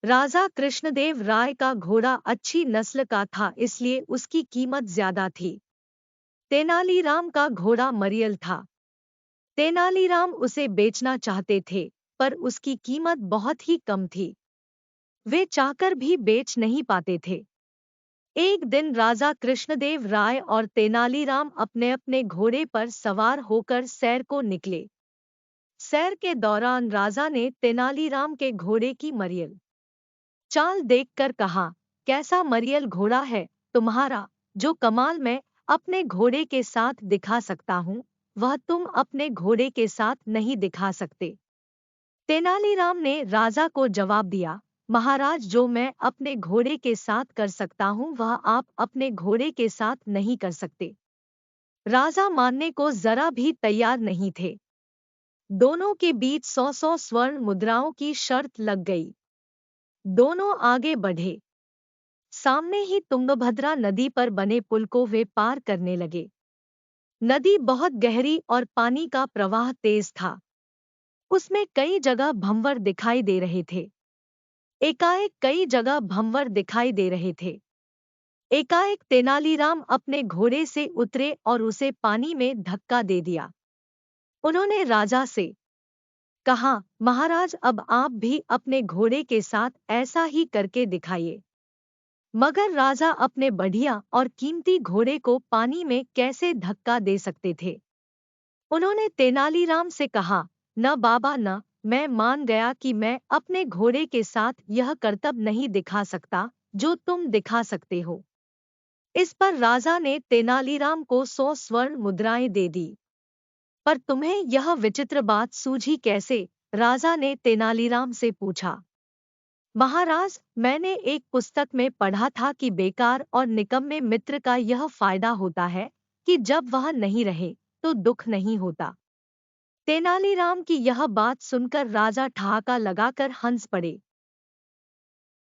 राजा कृष्णदेव राय का घोड़ा अच्छी नस्ल का था, इसलिए उसकी कीमत ज्यादा थी। तेनालीराम का घोड़ा मरियल था। तेनालीराम उसे बेचना चाहते थे, पर उसकी कीमत बहुत ही कम थी। वे चाहकर भी बेच नहीं पाते थे। एक दिन राजा कृष्णदेव राय और तेनालीराम अपने अपने घोड़े पर सवार होकर सैर को निकले। सैर के दौरान राजा ने तेनालीराम के घोड़े की मरियल चाल देखकर कहा, कैसा मरियल घोड़ा है तुम्हारा, जो कमाल मैं अपने घोड़े के साथ दिखा सकता हूँ, वह तुम अपने घोड़े के साथ नहीं दिखा सकते। तेनालीराम ने राजा को जवाब दिया, महाराज, जो मैं अपने घोड़े के साथ कर सकता हूँ वह आप अपने घोड़े के साथ नहीं कर सकते। राजा मानने को जरा भी तैयार नहीं थे। दोनों के बीच 100 स्वर्ण मुद्राओं की शर्त लग गई। दोनों आगे बढ़े। सामने ही तुंगभद्रा नदी पर बने पुल को वे पार करने लगे। नदी बहुत गहरी और पानी का प्रवाह तेज था। उसमें कई जगह भंवर दिखाई दे रहे थे। एकाएक कई जगह भंवर दिखाई दे रहे थे। एकाएक तेनालीराम अपने घोड़े से उतरे और उसे पानी में धक्का दे दिया। उन्होंने राजा से कहा, महाराज, अब आप भी अपने घोड़े के साथ ऐसा ही करके दिखाइए। मगर राजा अपने बढ़िया और कीमती घोड़े को पानी में कैसे धक्का दे सकते थे। उन्होंने तेनालीराम से कहा, न बाबा न, मैं मान गया कि मैं अपने घोड़े के साथ यह करतब नहीं दिखा सकता जो तुम दिखा सकते हो। इस पर राजा ने तेनालीराम को 100 स्वर्ण मुद्राएं दे दी। पर तुम्हें यह विचित्र बात सूझी कैसे? राजा ने तेनालीराम से पूछा। महाराज, मैंने एक पुस्तक में पढ़ा था कि बेकार और निकम्मे मित्र का यह फायदा होता है कि जब वह नहीं रहे तो दुख नहीं होता। तेनालीराम की यह बात सुनकर राजा ठहाका लगाकर हंस पड़े।